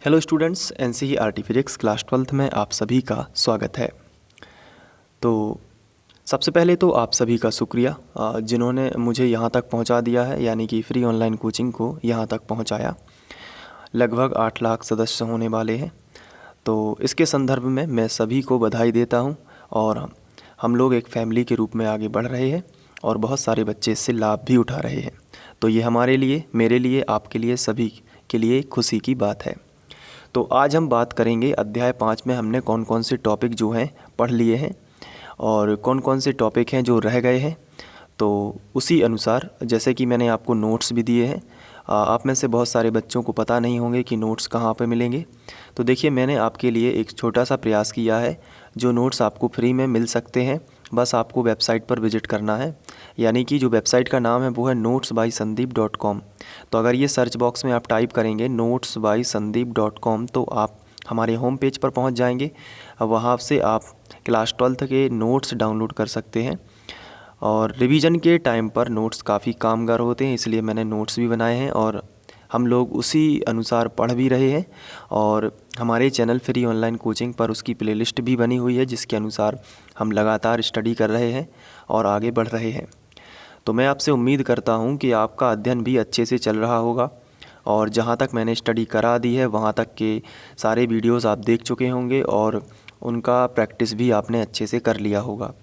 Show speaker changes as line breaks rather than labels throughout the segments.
Hello students, NCERT physics class 12th में आप सभी का स्वागत है। तो सबसे पहले तो आप सभी का शुक्रिया जिन्होंने मुझे यहाँ तक पहुँचा दिया है, यानी कि फ्री ऑनलाइन कोचिंग को यहाँ तक पहुँचाया। लगभग 8 लाख सदस्य होने वाले हैं। तो इसके संदर्भ में मैं सभी को बधाई देता हूँ और हम लोग एक फैमिली के रूप में आगे बढ़ रहे हैं और बहुत सारे बच्चे इससे लाभ भी उठा रहे हैं। तो ये हमारे लिए, मेरे लिए, आपके लिए, सभी के लिए खुशी की बात है। तो आज हम बात करेंगे अध्याय 5 में हमने कौन कौन से टॉपिक जो हैं पढ़ लिए हैं और कौन कौन से टॉपिक हैं जो रह गए हैं। तो उसी अनुसार, जैसे कि मैंने आपको नोट्स भी दिए हैं, आप में से बहुत सारे बच्चों को पता नहीं होंगे कि नोट्स कहाँ पे मिलेंगे। तो देखिए, मैंने आपके लिए एक छोटा सा प्रयास किया है। जो नोट्स आपको फ्री में मिल सकते हैं, बस आपको वेबसाइट पर विजिट करना है, यानी कि जो वेबसाइट का नाम है वो है notesbysandeep.com। तो अगर ये सर्च बॉक्स में आप टाइप करेंगे notesbysandeep.com तो आप हमारे होम पेज पर पहुंच जाएंगे। वहां से आप क्लास 12th के नोट्स डाउनलोड कर सकते हैं और रिवीजन के टाइम पर नोट्स काफ़ी कामगार होते हैं, इसलिए मैंने नोट्स भी बनाए हैं और हम लोग उसी अनुसार पढ़ भी रहे हैं। और हमारे चैनल फ्री ऑनलाइन कोचिंग पर उसकी प्लेलिस्ट भी बनी हुई है, जिसके अनुसार हम लगातार स्टडी कर रहे हैं और आगे बढ़ रहे हैं। तो मैं आपसे उम्मीद करता हूं कि आपका अध्ययन भी अच्छे से चल रहा होगा और जहां तक मैंने स्टडी करा दी है वहां तक के सारे वीडियोस आप देख चुके होंगे और उनका प्रैक्टिस भी आपने अच्छे से कर लिया होगा।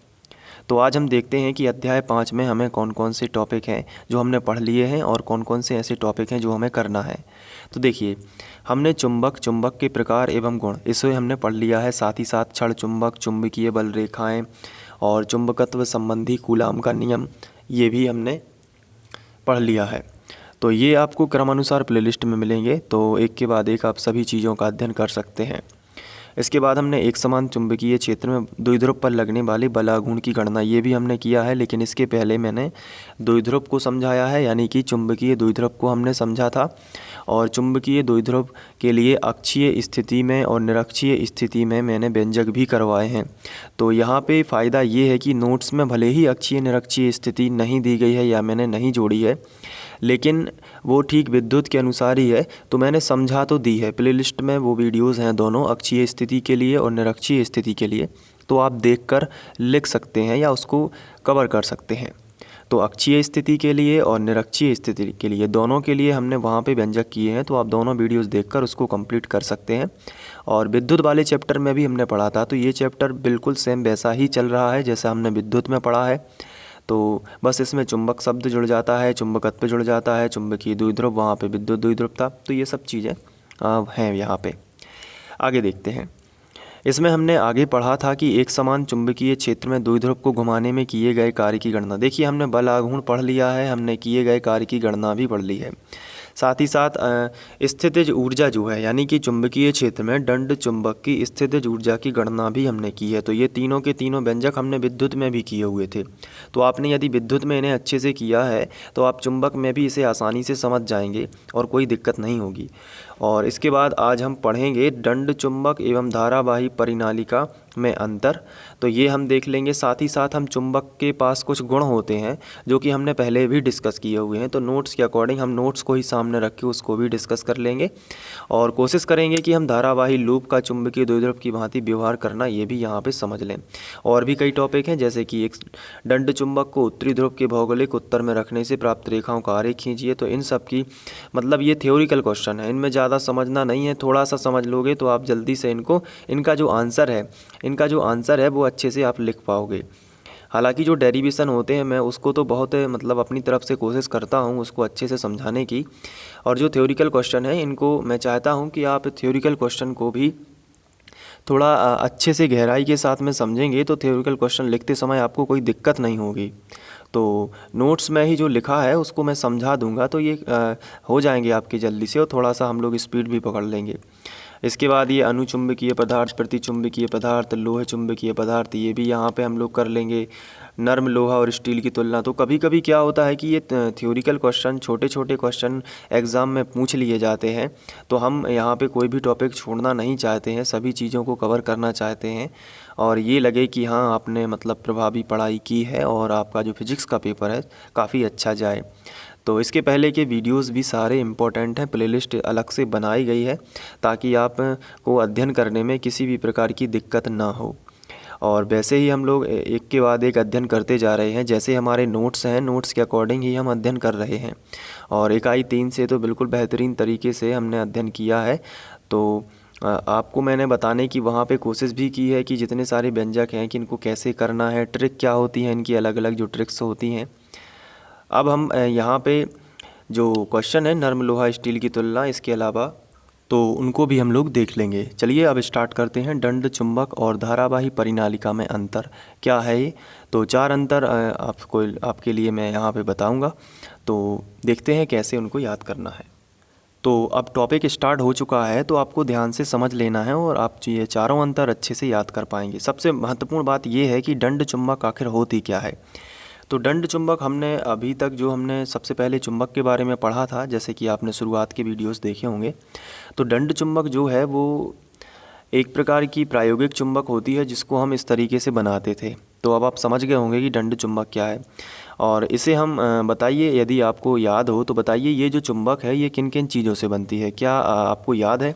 तो आज हम देखते हैं कि अध्याय 5 में हमें कौन कौन से टॉपिक हैं जो हमने पढ़ लिए हैं और कौन कौन से ऐसे टॉपिक हैं जो हमें करना है। तो देखिए, हमने चुंबक के प्रकार एवं गुण, इसे हमने पढ़ लिया है। साथ ही साथ क्षण चुंबक, चुंबकीय बल रेखाएं और चुंबकत्व संबंधी कूलाम का नियम, ये भी हमने पढ़ लिया है। तो ये आपको क्रमानुसार प्लेलिस्ट में मिलेंगे, तो एक के बाद एक आप सभी चीज़ों का अध्ययन कर सकते हैं। इसके बाद हमने एक समान चुंबकीय क्षेत्र में द्विध्रुव पर लगने वाले बलाघूर्ण की गणना, ये भी हमने किया है। लेकिन इसके पहले मैंने द्विध्रुव को समझाया है, यानी कि चुंबकीय द्विध्रुव को हमने समझा था। और चुंबकीय द्विध्रुव के लिए अक्षीय स्थिति में और निरक्षीय स्थिति में मैंने व्यंजक भी करवाए हैं। तो यहाँ पे फ़ायदा ये है कि नोट्स में भले ही अक्षीय निरक्षीय स्थिति नहीं दी गई है या मैंने नहीं जोड़ी है, लेकिन वो ठीक विद्युत के अनुसार ही है, तो मैंने समझा तो दी है। प्लेलिस्ट में वो वीडियोस हैं दोनों, अक्षीय स्थिति के लिए और निरक्षीय स्थिति के लिए, तो आप देखकर लिख सकते हैं या उसको कवर कर सकते हैं। तो अक्षीय स्थिति के लिए और निरक्षीय स्थिति के लिए, दोनों के लिए हमने वहाँ पे व्यंजक किए हैं, तो आप दोनों वीडियोस देखकर उसको कंप्लीट कर सकते हैं। और विद्युत वाले चैप्टर में भी हमने पढ़ा था, तो ये चैप्टर बिल्कुल सेम वैसा ही चल रहा है जैसा हमने विद्युत में पढ़ा है। तो बस इसमें चुंबक शब्द जुड़ जाता है, चुंबकत्व जुड़ जाता है, चुंबकीय द्विध्रुव, वहाँ पे विद्युत द्विध्रुव था। तो ये सब चीज़ें हैं यहाँ पे। आगे देखते हैं। इसमें हमने आगे पढ़ा था कि एक समान चुंबकीय क्षेत्र में द्विध्रुव को घुमाने में किए गए कार्य की गणना। देखिए, हमने बल आघूर्ण पढ़ लिया है, हमने किए गए कार्य की गणना भी पढ़ ली है। साथ ही साथ स्थितिज ऊर्जा जो है, यानी कि चुंबकीय क्षेत्र में दंड चुंबक की स्थितिज ऊर्जा की गणना भी हमने की है। तो ये तीनों के तीनों व्यंजक हमने विद्युत में भी किए हुए थे। तो आपने यदि विद्युत में इन्हें अच्छे से किया है तो आप चुंबक में भी इसे आसानी से समझ जाएंगे और कोई दिक्कत नहीं होगी। और इसके बाद आज हम पढ़ेंगे दंड चुंबक एवं धारावाही परिनालिका में अंतर। तो ये हम देख लेंगे। साथ ही साथ हम चुंबक के पास कुछ गुण होते हैं जो कि हमने पहले भी डिस्कस किए हुए हैं, तो नोट्स के अकॉर्डिंग हम नोट्स को ही सामने रख के उसको भी डिस्कस कर लेंगे और कोशिश करेंगे कि हम धारावाही लूप का चुंबकीय द्विध्रुव की भांति व्यवहार करना, ये भी यहाँ पे समझ लें। और भी कई टॉपिक हैं, जैसे कि एक दंड चुंबक को उत्तरी ध्रुव के भौगोलिक उत्तर में रखने से प्राप्त रेखाओं का आरेख खींचिए। तो इन सब की मतलब ये थ्योरिकल क्वेश्चन है, इनमें ज़्यादा समझना नहीं है। थोड़ा सा समझ लोगे तो आप जल्दी से इनका जो आंसर है वो अच्छे से आप लिख पाओगे। हालांकि जो डेरिवेशन होते हैं, मैं उसको तो बहुत मतलब अपनी तरफ से कोशिश करता हूँ उसको अच्छे से समझाने की। और जो थ्योरिकल क्वेश्चन है, इनको मैं चाहता हूँ कि आप थ्योरिकल क्वेश्चन को भी थोड़ा अच्छे से गहराई के साथ में समझेंगे तो थ्योरिकल क्वेश्चन लिखते समय आपको कोई दिक्कत नहीं होगी। तो नोट्स में ही जो लिखा है उसको मैं समझा दूंगा, तो ये हो जाएंगे आपके जल्दी से और थोड़ा सा हम लोग स्पीड भी पकड़ लेंगे। इसके बाद ये अनुचुंबकीय पदार्थ, प्रतिचुंबकीय पदार्थ, लोह चुंबकीय पदार्थ, ये भी यहाँ पे हम लोग कर लेंगे। नर्म लोहा और स्टील की तुलना। तो कभी कभी क्या होता है कि ये थ्योरिकल क्वेश्चन, छोटे छोटे क्वेश्चन एग्ज़ाम में पूछ लिए जाते हैं, तो हम यहाँ पे कोई भी टॉपिक छोड़ना नहीं चाहते हैं, सभी चीज़ों को कवर करना चाहते हैं और ये लगे कि हाँ आपने मतलब प्रभावी पढ़ाई की है और आपका जो फिजिक्स का पेपर है काफ़ी अच्छा जाए। तो इसके पहले के वीडियोस भी सारे इम्पोर्टेंट हैं, प्लेलिस्ट अलग से बनाई गई है ताकि आप को अध्ययन करने में किसी भी प्रकार की दिक्कत ना हो। और वैसे ही हम लोग एक के बाद एक अध्ययन करते जा रहे हैं, जैसे हमारे नोट्स हैं, नोट्स के अकॉर्डिंग ही हम अध्ययन कर रहे हैं। और इकाई 3 से तो बिल्कुल बेहतरीन तरीके से हमने अध्ययन किया है। तो आपको मैंने बताने की वहाँ पे कोशिश भी की है कि जितने सारे व्यंजक हैं कि इनको कैसे करना है, ट्रिक क्या होती है, इनकी अलग अलग जो ट्रिक्स होती हैं। अब हम यहाँ पे जो क्वेश्चन है नर्म लोहा स्टील की तुलना, इसके अलावा तो उनको भी हम लोग देख लेंगे। चलिए अब स्टार्ट करते हैं। दंड चुंबक और धारावाही परिनालिका में अंतर क्या है ये? तो 4 अंतर आपके लिए मैं यहाँ पे बताऊँगा, तो देखते हैं कैसे उनको याद करना है। तो अब टॉपिक स्टार्ट हो चुका है, तो आपको ध्यान से समझ लेना है और आप ये चारों अंतर अच्छे से याद कर पाएंगे। सबसे महत्वपूर्ण बात ये है कि दंड चुंबक आखिर होती क्या है। तो दंड चुंबक हमने अभी तक जो हमने सबसे पहले चुंबक के बारे में पढ़ा था, जैसे कि आपने शुरुआत के वीडियोस देखे होंगे। तो दंड चुंबक जो है वो एक प्रकार की प्रायोगिक चुंबक होती है जिसको हम इस तरीके से बनाते थे। तो अब आप समझ गए होंगे कि दंड चुंबक क्या है। और इसे हम बताइए, यदि आपको याद हो तो बताइए, ये जो चुंबक है ये किन किन चीज़ों से बनती है? क्या आपको याद है?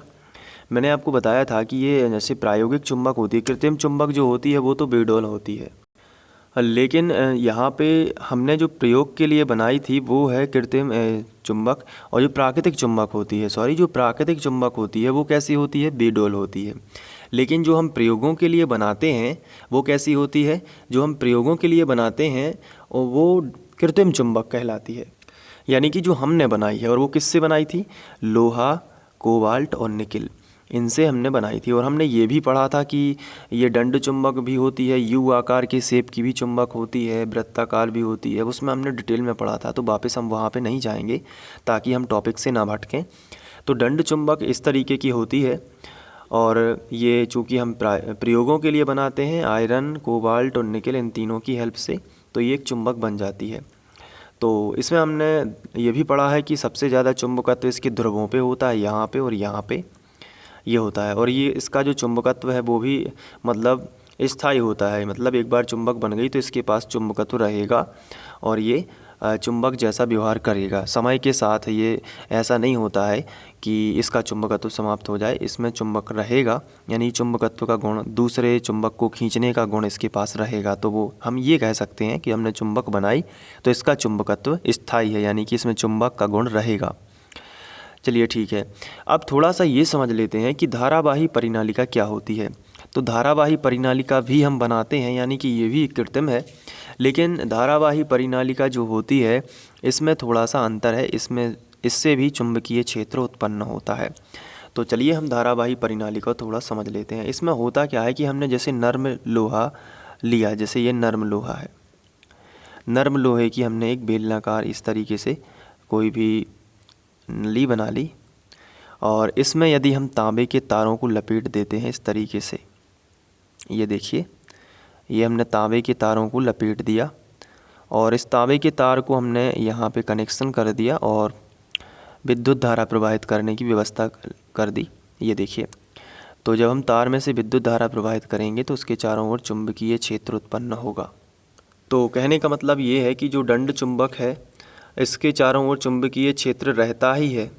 मैंने आपको बताया था कि ये जैसे प्रायोगिक चुंबक होती है, कृत्रिम चुंबक जो होती है वो तो बेडोल होती है, लेकिन यहाँ पे हमने जो प्रयोग के लिए बनाई थी वो है कृत्रिम चुंबक। और जो प्राकृतिक चुंबक होती है, जो प्राकृतिक चुंबक होती है वो कैसी होती है? बेडोल होती है। लेकिन जो हम प्रयोगों के लिए बनाते हैं वो कैसी होती है? जो हम प्रयोगों के लिए बनाते हैं वो कृत्रिम चुंबक कहलाती है। यानी कि जो हमने बनाई है, और वो किससे बनाई थी? लोहा, कोबाल्ट और निकिल, इनसे हमने बनाई थी। और हमने ये भी पढ़ा था कि ये दंड चुंबक भी होती है, यू आकार के शेप की भी चुंबक होती है, वृत्ताकार भी होती है, उसमें हमने डिटेल में पढ़ा था। तो वापस हम वहाँ पे नहीं जाएंगे ताकि हम टॉपिक से ना भटकें। तो दंड चुंबक इस तरीके की होती है, और ये चूँकि हम प्रयोगों के लिए बनाते हैं, आयरन, कोबाल्ट और निकिल, इन तीनों की हेल्प से, तो ये एक चुंबक बन जाती है। तो इसमें हमने ये भी पढ़ा है कि सबसे ज़्यादा चुंबकत्व इसके ध्रुवों पे होता है, यहाँ पे और यहाँ पे ये होता है। और ये इसका जो चुंबकत्व है वो भी मतलब स्थायी होता है, मतलब एक बार चुंबक बन गई तो इसके पास चुंबकत्व रहेगा और ये चुंबक जैसा व्यवहार करेगा। समय के साथ ये ऐसा नहीं होता है कि इसका चुंबकत्व समाप्त हो जाए, इसमें चुंबक रहेगा, यानी चुंबकत्व का गुण, दूसरे चुंबक को खींचने का गुण इसके पास रहेगा। तो वो हम ये कह सकते हैं कि हमने चुंबक बनाई तो इसका चुंबकत्व स्थायी है, यानी कि इसमें चुंबक का गुण रहेगा। चलिए ठीक है, अब थोड़ा सा ये समझ लेते हैं कि धारावाही परिनालिका क्या होती है। तो धारावाही परिनालिका भी हम बनाते हैं, यानी कि ये भी कृत्रिम है, लेकिन धारावाही परिनालिका जो होती है इसमें थोड़ा सा अंतर है, इससे भी चुंबकीय क्षेत्र उत्पन्न होता है। तो चलिए हम धारावाही परिनालिका थोड़ा समझ लेते हैं। इसमें होता क्या है कि हमने जैसे नर्म लोहा लिया, जैसे ये नर्म लोहा है, नर्म लोहे की हमने एक बेलनाकार इस तरीके से कोई भी नली बना ली, और इसमें यदि हम तांबे के तारों को लपेट देते हैं इस तरीके से, ये देखिए, ये हमने तांबे के तारों को लपेट दिया और इस तांबे के तार को हमने यहाँ पे कनेक्शन कर दिया और विद्युत धारा प्रवाहित करने की व्यवस्था कर दी। ये देखिए, तो जब हम तार में से विद्युत धारा प्रवाहित करेंगे तो उसके चारों ओर चुंबकीय क्षेत्र उत्पन्न होगा। तो कहने का मतलब ये है कि जो दंड चुंबक है इसके चारों ओर चुंबकीय क्षेत्र रहता ही है,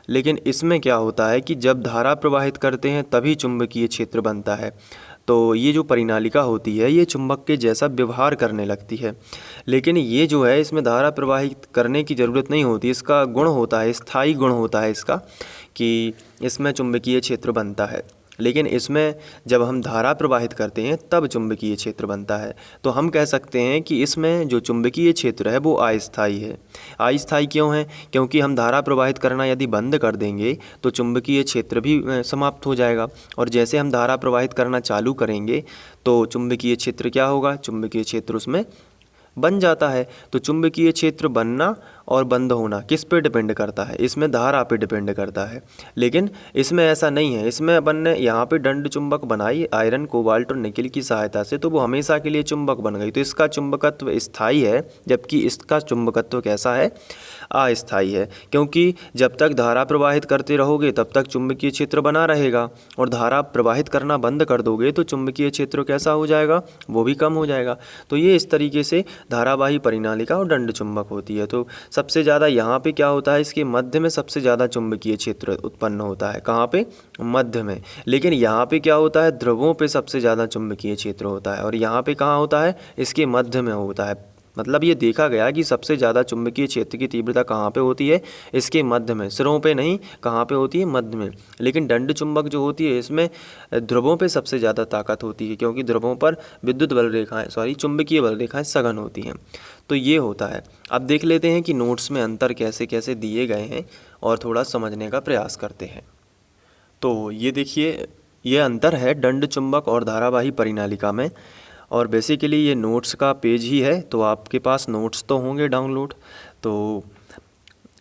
लेकिन इसमें क्या होता है कि जब धारा प्रवाहित करते हैं तभी चुंबकीय क्षेत्र बनता है। तो ये जो परिनालिका होती है ये चुंबक के जैसा व्यवहार करने लगती है, लेकिन ये जो है इसमें धारा प्रवाहित करने की ज़रूरत नहीं होती। इसका गुण होता है, स्थायी गुण होता है इसका, कि इसमें चुंबकीय क्षेत्र बनता है, लेकिन इसमें जब हम धारा प्रवाहित करते हैं तब चुंबकीय क्षेत्र बनता है। तो हम कह सकते हैं कि इसमें जो चुंबकीय क्षेत्र है वो अस्थायी है। अस्थायी क्यों है? क्योंकि हम धारा प्रवाहित करना यदि बंद कर देंगे तो चुंबकीय क्षेत्र भी समाप्त हो जाएगा, और जैसे हम धारा प्रवाहित करना चालू करेंगे तो चुंबकीय क्षेत्र क्या होगा? चुंबकीय क्षेत्र उसमें बन जाता है। तो चुंबकीय क्षेत्र बनना और बंद होना किस पे डिपेंड करता है? इसमें धारा पे डिपेंड करता है, लेकिन इसमें ऐसा नहीं है। इसमें अपन ने यहाँ पे दंड चुंबक बनाई आयरन, कोबाल्ट और निकिल की सहायता से, तो वो हमेशा के लिए चुंबक बन गई, तो इसका चुंबकत्व स्थायी है, जबकि इसका चुंबकत्व कैसा है? अस्थायी है। क्योंकि जब तक धारा प्रवाहित करते रहोगे तब तक चुंबकीय क्षेत्र बना रहेगा, और धारा प्रवाहित करना बंद कर दोगे तो चुंबकीय क्षेत्र कैसा हो जाएगा? वो भी कम हो जाएगा। तो ये इस तरीके से धारावाही परिनालिका और दंड चुंबक होती है। तो सबसे ज़्यादा यहाँ पे क्या होता है, इसके मध्य में सबसे ज़्यादा चुंबकीय क्षेत्र उत्पन्न होता है। कहाँ पे? मध्य में। लेकिन यहाँ पे क्या होता है, ध्रुवों पे सबसे ज़्यादा चुंबकीय क्षेत्र होता है, और यहाँ पे कहाँ होता है, इसके मध्य में होता है। मतलब ये देखा गया कि सबसे ज़्यादा चुंबकीय क्षेत्र की तीव्रता कहाँ पे होती है, इसके मध्य में, सिरों पे नहीं, कहाँ पे होती है, मध्य में। लेकिन दंड चुंबक जो होती है इसमें ध्रुवों पे सबसे ज़्यादा ताकत होती है, क्योंकि ध्रुवों पर विद्युत बल रेखाएं चुंबकीय बल रेखाएं सघन होती हैं। तो ये होता है। अब देख लेते हैं कि नोट्स में अंतर कैसे कैसे दिए गए हैं और थोड़ा समझने का प्रयास करते हैं। तो ये देखिए, ये अंतर है दंड चुंबक और धारावाही परिनालिका में, और बेसिकली ये नोट्स का पेज ही है, तो आपके पास नोट्स तो होंगे डाउनलोड। तो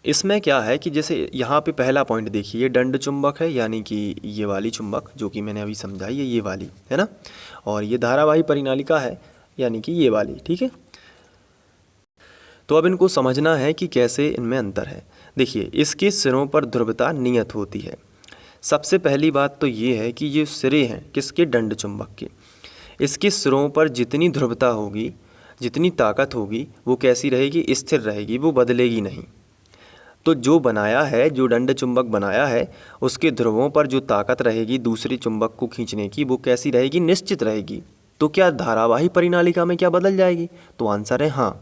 इसमें क्या है कि जैसे यहाँ पे पहला पॉइंट देखिए, ये दंड चुंबक है, यानी कि ये वाली चुंबक जो कि मैंने अभी समझाई है, ये वाली है ना, और ये धारावाही परिनालिका है, यानी कि ये वाली, ठीक है। तो अब इनको समझना है कि कैसे इनमें अंतर है। देखिए, इसके सिरों पर ध्रुवता नियत होती है। सबसे पहली बात तो ये है कि ये सिरे हैं किसके, दंड चुंबक के। इसके सिरों पर जितनी ध्रुवता होगी, जितनी ताकत होगी, वो कैसी रहेगी, स्थिर रहेगी, वो बदलेगी नहीं। तो जो बनाया है, जो दंड चुंबक बनाया है, उसके ध्रुवों पर जो ताकत रहेगी दूसरे चुंबक को खींचने की, वो कैसी रहेगी, निश्चित रहेगी। तो क्या धारावाही परिनालिका में क्या बदल जाएगी? तो आंसर है हाँ।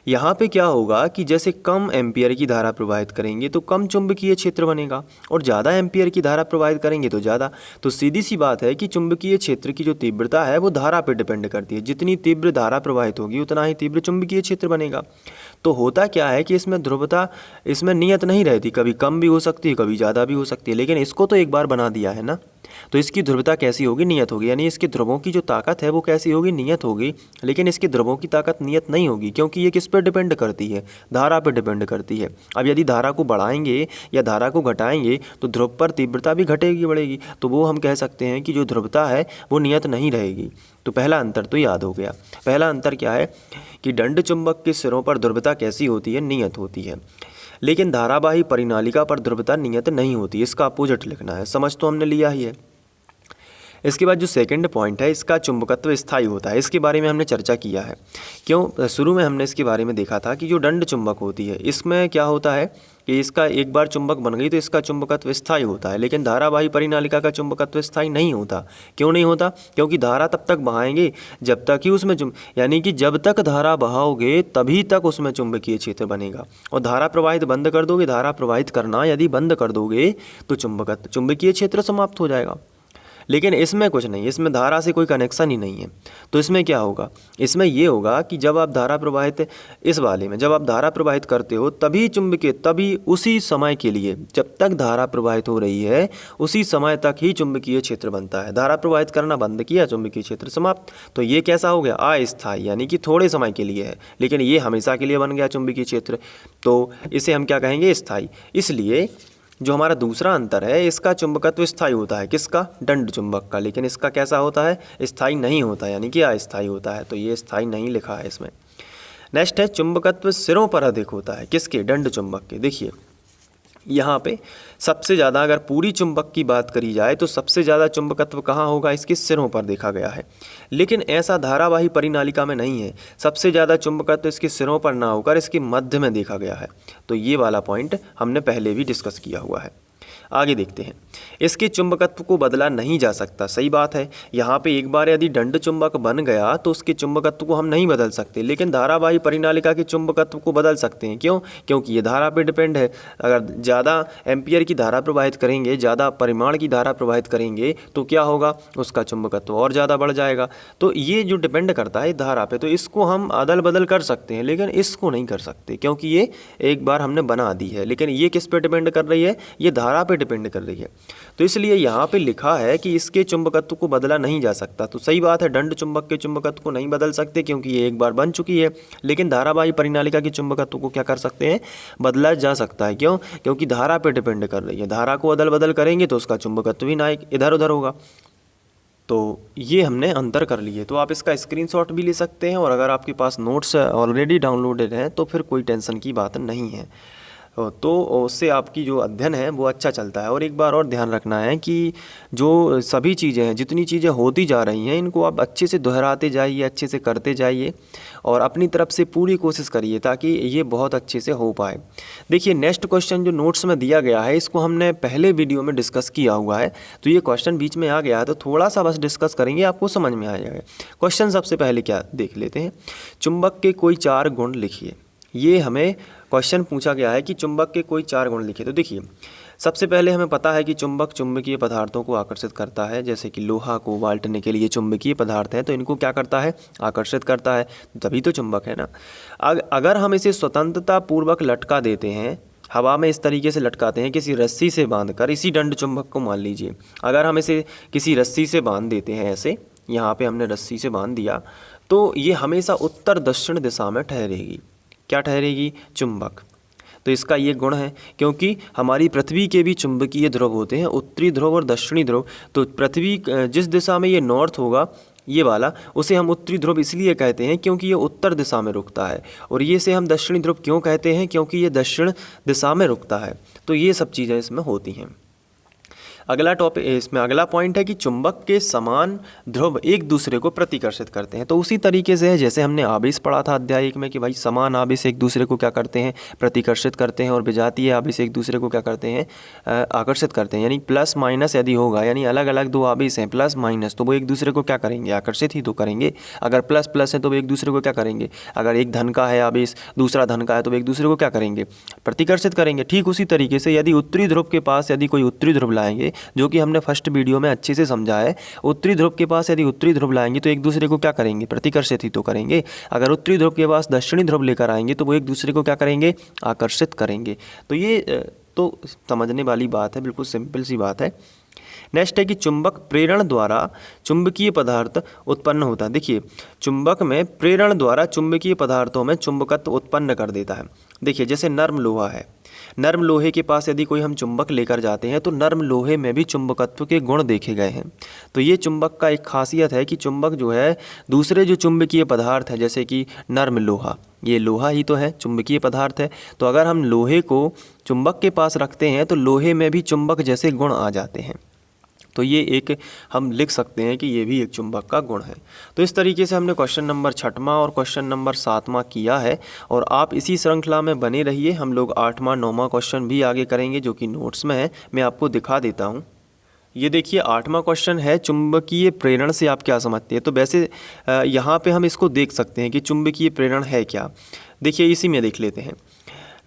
यहाँ पे क्या होगा कि जैसे कम एम्पियर की धारा प्रवाहित करेंगे तो कम चुंबकीय क्षेत्र बनेगा, और ज़्यादा एम्पियर की धारा प्रवाहित करेंगे तो ज़्यादा। तो सीधी सी बात है कि चुंबकीय क्षेत्र की जो तीव्रता है वो धारा पर डिपेंड करती है। जितनी तीव्र धारा प्रवाहित होगी उतना ही तीव्र चुंबकीय क्षेत्र बनेगा। तो होता क्या है कि इसमें ध्रुवता इसमें नियत नहीं रहती, कभी कम भी हो सकती है, कभी ज़्यादा भी हो सकती है। लेकिन इसको तो एक बार बना दिया है ना, तो इसकी ध्रुवता कैसी होगी, नियत होगी। यानी इसके ध्रुवों की जो ताकत है वो कैसी होगी, नियत होगी। लेकिन इसके ध्रुवों की ताकत नियत नहीं होगी, क्योंकि ये किस पर डिपेंड करती है, धारा पर डिपेंड करती है। अब यदि धारा को बढ़ाएंगे या धारा को घटाएंगे तो ध्रुव पर तीव्रता भी घटेगी, बढ़ेगी। तो वो हम कह सकते हैं कि जो ध्रुवता है वो नियत नहीं रहेगी। तो पहला अंतर तो याद हो गया। पहला अंतर क्या है कि दंड चुंबक के सिरों पर ध्रुवता कैसी होती है, नियत होती है। लेकिन धारावाही परिनालिका पर ध्रुवता नियत नहीं होती, इसका अपोजिट लिखना है। समझ तो हमने लिया ही है। इसके बाद जो सेकंड पॉइंट है, इसका चुंबकत्व स्थायी होता है। इसके बारे में हमने चर्चा किया है। क्यों, शुरू में हमने इसके बारे में देखा था कि जो दंड चुंबक होती है इसमें क्या होता है कि इसका एक बार चुंबक बन गई तो इसका चुंबकत्व स्थायी होता है। लेकिन धारावाही परिनालिका का चुंबकत्व स्थायी नहीं होता। क्यों नहीं होता? क्योंकि धारा तब तक बहाएंगे जब तक ही उसमें यानी कि जब तक धारा बहाओगे तभी तक उसमें चुंबकीय क्षेत्र बनेगा, और धारा प्रवाहित बंद कर दोगे, धारा प्रवाहित करना यदि बंद कर दोगे तो चुंबकीय क्षेत्र समाप्त हो जाएगा। लेकिन इसमें कुछ नहीं, इसमें धारा से कोई कनेक्शन ही नहीं है। तो इसमें क्या होगा, इसमें ये होगा कि जब आप धारा प्रवाहित, इस वाले में जब आप धारा प्रवाहित करते हो तभी उसी समय के लिए, जब तक धारा प्रवाहित हो रही है उसी समय तक ही चुंबकीय क्षेत्र बनता है। धारा प्रवाहित करना बंद किया, चुंबकीय क्षेत्र समाप्त। तो ये कैसा हो गया, अस्थायी, यानी कि थोड़े समय के लिए है, लेकिन ये हमेशा के लिए बन गया चुंबकीय क्षेत्र। तो इसे हम क्या कहेंगे, स्थायी। इसलिए जो हमारा दूसरा अंतर है, इसका चुंबकत्व स्थायी होता है, किसका, दंड चुंबक का। लेकिन इसका कैसा होता है, स्थायी नहीं होता, यानी कि अस्थायी होता है। तो ये स्थायी नहीं लिखा है इसमें। नेक्स्ट है, चुंबकत्व सिरों पर अधिक होता है, किसके, दंड चुंबक के। देखिए यहाँ पे सबसे ज़्यादा अगर पूरी चुंबक की बात करी जाए तो सबसे ज़्यादा चुंबकत्व कहाँ होगा, इसके सिरों पर देखा गया है। लेकिन ऐसा धारावाही परिनालिका में नहीं है। सबसे ज़्यादा चुंबकत्व इसके सिरों पर ना होकर इसके मध्य में देखा गया है। तो ये वाला पॉइंट हमने पहले भी डिस्कस किया हुआ है। आगे देखते हैं, इसके चुंबकत्व को बदला नहीं जा सकता। सही बात है, यहाँ पे एक बार यदि दंड चुंबक बन गया तो उसके चुंबकत्व को हम नहीं बदल सकते। लेकिन धारावाही परिनालिका के चुंबकत्व को बदल सकते हैं। क्यों? क्योंकि ये धारा पे डिपेंड है। अगर ज़्यादा एम्पियर की धारा प्रवाहित करेंगे, ज़्यादा परिमाण की धारा प्रवाहित करेंगे तो क्या होगा, उसका चुंबकत्व और ज़्यादा बढ़ जाएगा। तो ये जो डिपेंड करता है धारा पे, तो इसको हम अदल बदल कर सकते हैं, लेकिन इसको नहीं कर सकते, क्योंकि ये एक बार हमने बना दी है। लेकिन ये किस पे डिपेंड कर रही है, ये धारा पे डिपेंड कर रही है। तो इसलिए यहाँ पे लिखा है कि इसके चुंबकत्व को बदला नहीं जा सकता। तो सही बात है, दंड चुंबक के चुंबकत्व को नहीं बदल सकते क्योंकि ये एक बार बन चुकी है। लेकिन धारावाही परिनालिका के चुंबकत्व को क्या कर सकते हैं, बदला जा सकता है। क्यों? क्योंकि धारा पे डिपेंड कर रही है। धारा को अदल बदल करेंगे तो उसका चुंबकत्व भी ना इधर उधर होगा। तो ये हमने अंतर कर लिए। तो आप इसका स्क्रीनशॉट भी ले सकते हैं, और अगर आपके पास नोट्स ऑलरेडी डाउनलोडेड हैं तो फिर कोई टेंशन की बात नहीं है। तो उससे आपकी जो अध्ययन है वो अच्छा चलता है। और एक बार और ध्यान रखना है कि जो सभी चीज़ें हैं, जितनी चीज़ें होती जा रही हैं, इनको आप अच्छे से दोहराते जाइए, अच्छे से करते जाइए और अपनी तरफ से पूरी कोशिश करिए ताकि ये बहुत अच्छे से हो पाए। देखिए नेक्स्ट क्वेश्चन जो नोट्स में दिया गया है, इसको हमने पहले वीडियो में डिस्कस किया हुआ है, तो ये क्वेश्चन बीच में आ गया है, तो थोड़ा सा बस डिस्कस करेंगे, आपको समझ में आ जाएगा। क्वेश्चन सबसे पहले क्या देख लेते हैं, चुंबक के कोई 4 गुण लिखिए। ये हमें क्वेश्चन पूछा गया है कि चुंबक के कोई 4 गुण लिखिए। तो देखिए सबसे पहले हमें पता है कि चुंबक चुंबकीय पदार्थों को आकर्षित करता है, जैसे कि लोहा कोबाल्ट निकेल ये चुंबकीय पदार्थ हैं, तो इनको क्या करता है, आकर्षित करता है, तभी तो चुंबक है ना। अगर हम इसे स्वतंत्रता पूर्वक लटका देते हैं, हवा में इस तरीके से लटकाते हैं किसी रस्सी से बांधकर, इसी दंड चुंबक को मान लीजिए, अगर हम इसे किसी रस्सी से बांध देते हैं, ऐसे यहाँ पे हमने रस्सी से बांध दिया, तो ये हमेशा उत्तर दक्षिण दिशा में ठहरेगी। क्या ठहरेगी, चुंबक। तो इसका ये गुण है, क्योंकि हमारी पृथ्वी के भी चुंबकीय ध्रुव होते हैं, उत्तरी ध्रुव और दक्षिणी ध्रुव। तो पृथ्वी जिस दिशा में ये नॉर्थ होगा, ये वाला, उसे हम उत्तरी ध्रुव इसलिए कहते हैं क्योंकि ये उत्तर दिशा में रुकता है, और ये से हम दक्षिणी ध्रुव क्यों कहते हैं, क्योंकि ये दक्षिण दिशा में रुकता है। तो ये सब चीज़ें इसमें होती हैं। अगला टॉपिक, इसमें अगला पॉइंट है कि चुंबक के समान ध्रुव एक दूसरे को प्रतिकर्षित करते हैं। तो उसी तरीके से है जैसे हमने आवेश पढ़ा था अध्याय 1 में कि भाई समान आवेश एक दूसरे को क्या करते हैं, प्रतिकर्षित करते हैं, और विजातीय आवेश एक दूसरे को क्या करते हैं, आकर्षित करते हैं। यानी प्लस माइनस यदि होगा, यानी अलग अलग 2 आवेश हैं प्लस माइनस, तो वो एक दूसरे को क्या करेंगे, आकर्षित ही तो करेंगे। अगर प्लस प्लस है तो वो एक दूसरे को क्या करेंगे, अगर एक धन का है आवेश दूसरा धन का है, तो वो एक दूसरे को क्या करेंगे, प्रतिकर्षित करेंगे। ठीक उसी तरीके से यदि उत्तरी ध्रुव के पास यदि कोई उत्तरी ध्रुव लाएंगे, जो कि हमने फर्स्ट वीडियो में अच्छे से समझा है, उत्तरी ध्रुव के पास यदि उत्तरी ध्रुव लाएंगे तो एक दूसरे को क्या करेंगे, प्रतिकर्षित ही तो करेंगे। अगर उत्तरी ध्रुव के पास दक्षिणी ध्रुव लेकर आएंगे तो वो एक दूसरे को क्या करेंगे, आकर्षित करेंगे। तो ये तो समझने वाली बात है, बिल्कुल सिंपल सी बात है। नेक्स्ट है कि चुंबक प्रेरण द्वारा चुंबकीय पदार्थ उत्पन्न होता है। देखिए चुंबक में प्रेरण द्वारा चुंबकीय पदार्थों में चुंबकत्व उत्पन्न कर देता है। देखिए जैसे नर्म लोहा है, नर्म लोहे के पास यदि कोई हम चुंबक लेकर जाते हैं तो नर्म लोहे में भी चुंबकत्व के गुण देखे गए हैं। तो ये चुंबक का एक खासियत है कि चुंबक जो है दूसरे जो चुंबकीय पदार्थ है, जैसे कि नर्म लोहा, ये लोहा ही तो है, चुंबकीय पदार्थ है, तो अगर हम लोहे को चुंबक के पास रखते हैं तो लोहे में भी चुंबक जैसे गुण आ जाते हैं। तो ये एक हम लिख सकते हैं कि ये भी एक चुंबक का गुण है। तो इस तरीके से हमने क्वेश्चन नंबर 6वां और क्वेश्चन नंबर 7वां किया है, और आप इसी श्रृंखला में बने रहिए। हम लोग 8वां 9वां क्वेश्चन भी आगे करेंगे जो कि नोट्स में है, मैं आपको दिखा देता हूँ। ये देखिए 8वां क्वेश्चन है, चुंबकीय प्रेरण से आप क्या समझते हैं। तो वैसे यहाँ पे हम इसको देख सकते हैं कि चुंबकीय प्रेरण है क्या। देखिए इसी में देख लेते हैं,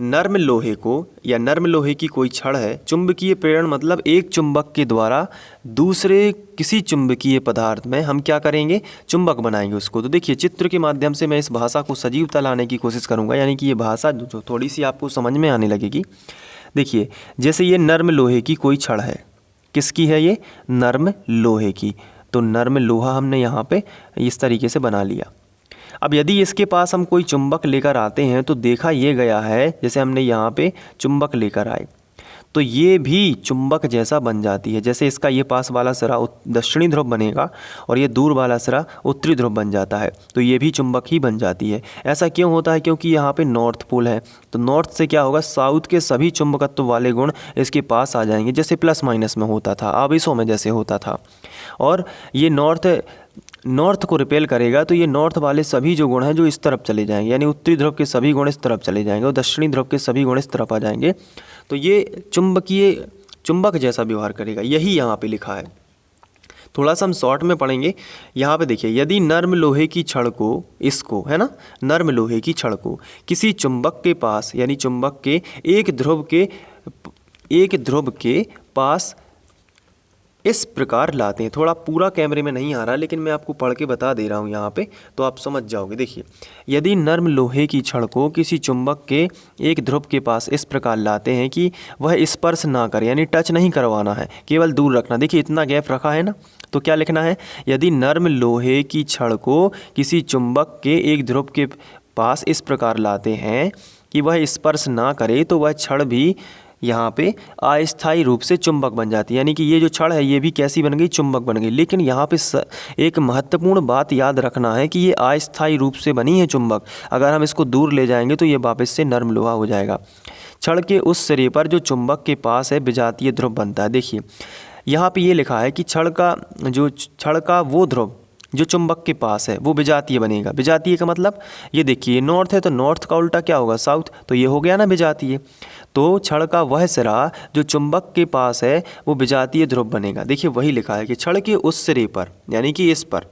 नर्म लोहे को या नर्म लोहे की कोई छड़ है, चुंबकीय प्रेरण मतलब एक चुंबक के द्वारा दूसरे किसी चुंबकीय पदार्थ में हम क्या करेंगे, चुंबक बनाएंगे उसको। तो देखिए चित्र के माध्यम से मैं इस भाषा को सजीवता लाने की कोशिश करूंगा, यानी कि ये भाषा जो थोड़ी सी आपको समझ में आने लगेगी। देखिए जैसे ये नर्म लोहे की कोई छड़ है, किसकी है ये, नर्म लोहे की। तो नर्म लोहा हमने यहाँ पे इस तरीके से बना लिया। अब यदि इसके पास हम कोई चुंबक लेकर आते हैं तो देखा ये गया है, जैसे हमने यहाँ पे चुंबक लेकर आए तो ये भी चुंबक जैसा बन जाती है। जैसे इसका ये पास वाला सिरा दक्षिणी ध्रुव बनेगा और ये दूर वाला सिरा उत्तरी ध्रुव बन जाता है, तो ये भी चुंबक ही बन जाती है। ऐसा क्यों होता है, क्योंकि यहाँ पे नॉर्थ पोल है, तो नॉर्थ से क्या होगा, साउथ के सभी चुंबकत्व वाले गुण इसके पास आ जाएंगे, जैसे प्लस माइनस में होता था, आवेशों में जैसे होता था। और ये नॉर्थ को रिपेल करेगा, तो ये नॉर्थ वाले सभी जो गुण हैं जो इस तरफ चले जाएंगे, यानी उत्तरी ध्रुव के सभी गुण इस तरफ चले जाएंगे और दक्षिणी ध्रुव के सभी गुण इस तरफ आ जाएंगे। तो ये चुंबक जैसा व्यवहार करेगा, यही यहाँ पे लिखा है। थोड़ा सा हम शॉर्ट में पढ़ेंगे। यहाँ पे देखिए, यदि नर्म लोहे की छड़ को, इसको है ना, नर्म लोहे की छड़ को किसी चुंबक के पास, यानी चुंबक के एक ध्रुव के पास इस प्रकार लाते हैं। थोड़ा पूरा कैमरे में नहीं आ रहा, लेकिन मैं आपको पढ़ के बता दे रहा हूँ यहाँ पे, तो आप समझ जाओगे। देखिए, यदि नर्म लोहे की छड़ को किसी चुंबक के एक ध्रुव के पास इस प्रकार लाते हैं कि वह स्पर्श ना करे, यानी टच नहीं करवाना है, केवल दूर रखना। देखिए इतना गैप रखा है ना, तो क्या लिखना है, यदि नर्म लोहे की छड़ को किसी चुंबक के एक ध्रुव के पास इस प्रकार लाते हैं कि वह स्पर्श ना करे, तो वह छड़ भी यहाँ पे अस्थायी रूप से चुंबक बन जाती है, यानी कि ये जो छड़ है ये भी कैसी बन गई, चुंबक बन गई। लेकिन यहाँ पे एक महत्वपूर्ण बात याद रखना है कि ये अस्थायी रूप से बनी है चुंबक, अगर हम इसको दूर ले जाएंगे तो ये वापस से नर्म लोहा हो जाएगा। छड़ के उस सिरे पर जो चुंबक के पास है विजातीय ध्रुव बनता है। देखिए यहाँ पे ये लिखा है कि छड़ का वो ध्रुव जो चुंबक के पास है वो विजातीय बनेगा। विजातीय का मतलब ये देखिए नॉर्थ है तो नॉर्थ का उल्टा क्या होगा, साउथ, तो ये हो गया ना विजातीय। तो छड़ का वह सिरा जो चुंबक के पास है वो विजातीय ध्रुव बनेगा। देखिए वही लिखा है कि छड़ के उस सिरे पर, यानी कि इस पर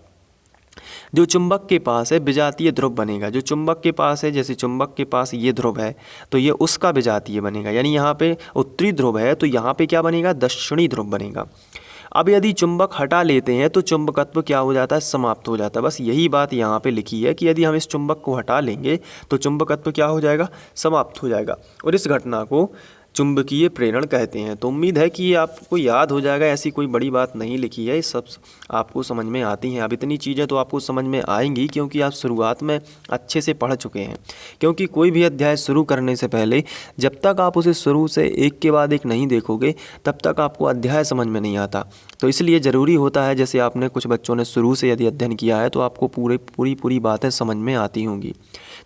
जो चुंबक के पास है विजातीय ध्रुव बनेगा। जो चुंबक के पास है, जैसे चुंबक के पास ये ध्रुव है तो ये उसका विजातीय बनेगा, यानी यहाँ पे उत्तरी ध्रुव है तो यहाँ पे क्या बनेगा, दक्षिणी ध्रुव बनेगा। अब यदि चुंबक हटा लेते हैं तो चुंबकत्व क्या हो जाता है, समाप्त हो जाता है। बस यही बात यहाँ पे लिखी है कि यदि हम इस चुंबक को हटा लेंगे तो चुंबकत्व क्या हो जाएगा, समाप्त हो जाएगा। और इस घटना को चुंबकीय प्रेरण कहते हैं। तो उम्मीद है कि ये आपको याद हो जाएगा, ऐसी कोई बड़ी बात नहीं लिखी है, सब आपको समझ में आती हैं। अब इतनी चीज़ें तो आपको समझ में आएंगी क्योंकि आप शुरुआत में अच्छे से पढ़ चुके हैं। क्योंकि कोई भी अध्याय शुरू करने से पहले जब तक आप उसे शुरू से एक के बाद एक नहीं देखोगे तब तक आपको अध्याय समझ में नहीं आता। तो इसलिए ज़रूरी होता है, जैसे आपने कुछ बच्चों ने शुरू से यदि अध्ययन किया है तो आपको पूरी बातें समझ में आती होंगी।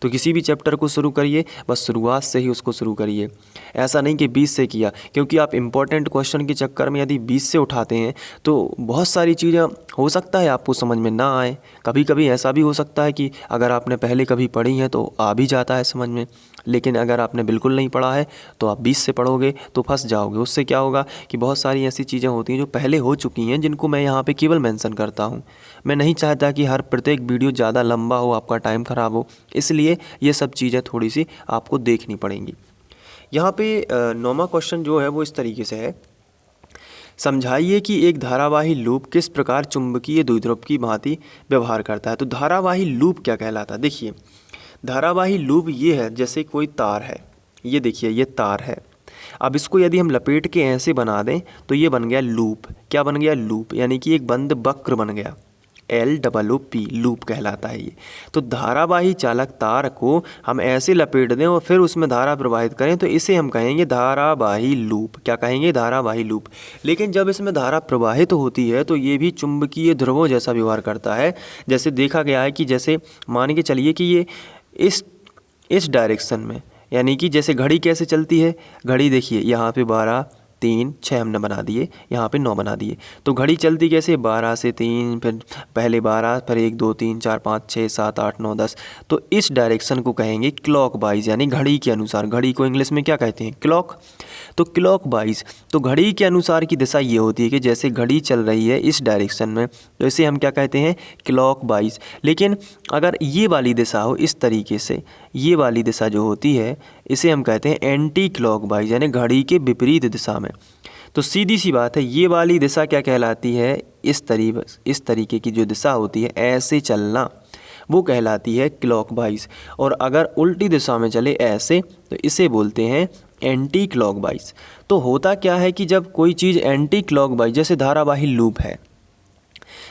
तो किसी भी चैप्टर को शुरू करिए, बस शुरुआत से ही उसको शुरू करिए। ऐसा नहीं कि 20 से किया, क्योंकि आप इम्पोर्टेंट क्वेश्चन के चक्कर में यदि 20 से उठाते हैं तो बहुत सारी चीज़ें हो सकता है आपको समझ में ना आए। कभी कभी ऐसा भी हो सकता है कि अगर आपने पहले कभी पढ़ी हैं तो आ भी जाता है समझ में, लेकिन अगर आपने बिल्कुल नहीं पढ़ा है तो आप 20 से पढ़ोगे तो फंस जाओगे। उससे क्या होगा कि बहुत सारी ऐसी चीज़ें होती हैं जो पहले हो चुकी हैं, जिनको मैं यहाँ पे केवल मेंशन करता हूँ। मैं नहीं चाहता कि हर प्रत्येक वीडियो ज़्यादा लंबा हो, आपका टाइम ख़राब हो, इसलिए ये सब चीज़ें थोड़ी सी आपको देखनी पड़ेंगी। यहाँ पे 9वां क्वेश्चन जो है वो इस तरीके से है, समझाइए कि एक धारावाही लूप किस प्रकार चुंबकीय द्विध्रुव की भांति व्यवहार करता है। तो धारावाही लूप क्या कहलाता है, देखिए धारावाही लूप ये है, जैसे कोई तार है, ये देखिए ये तार है। अब इसको यदि हम लपेट के ऐसे बना दें तो ये बन गया लूप। क्या बन गया, लूप, यानी कि एक बंद वक्र बन गया। LOOP लूप कहलाता है ये। तो धारावाही चालक तार को हम ऐसे लपेट दें और फिर उसमें धारा प्रवाहित करें तो इसे हम कहेंगे धारावाही लूप। क्या कहेंगे, धारावाही लूप। लेकिन जब इसमें धारा प्रवाहित होती है तो ये भी चुंबकीय ध्रुवों जैसा व्यवहार करता है। जैसे देखा गया है कि जैसे मान के चलिए कि ये इस डायरेक्शन में, यानी कि जैसे घड़ी कैसे चलती है, घड़ी देखिए यहाँ पे 12, 3, 6 हमने बना दिए, यहाँ पे 9 बना दिए। तो घड़ी चलती कैसे, 12 से 3, फिर पहले 12, फिर 1, 2, 3, 4, 5, 6, 7, 8, 9, 10। तो इस डायरेक्शन को कहेंगे क्लॉक वाइज, यानी घड़ी के अनुसार। घड़ी को इंग्लिश में क्या कहते हैं, क्लॉक। तो क्लॉक वाइज, तो घड़ी के अनुसार की दिशा ये होती है कि जैसे घड़ी चल रही है इस डायरेक्शन में तो इसे हम क्या कहते हैं, क्लॉक वाइज। लेकिन अगर ये वाली दिशा हो इस तरीके से, ये वाली दिशा जो होती है इसे हम कहते हैं एंटी क्लॉक वाइज, यानी घड़ी के विपरीत दिशा में। तो सीधी सी बात है, ये वाली दिशा क्या कहलाती है, इस तरीके की जो दिशा होती है ऐसे चलना, वो कहलाती है क्लॉक वाइज। और अगर उल्टी दिशा में चले ऐसे तो इसे बोलते हैं एंटी क्लॉक वाइज। तो होता क्या है कि जब कोई चीज़ एंटी क्लॉक वाइज, जैसे धारावाही लूप है,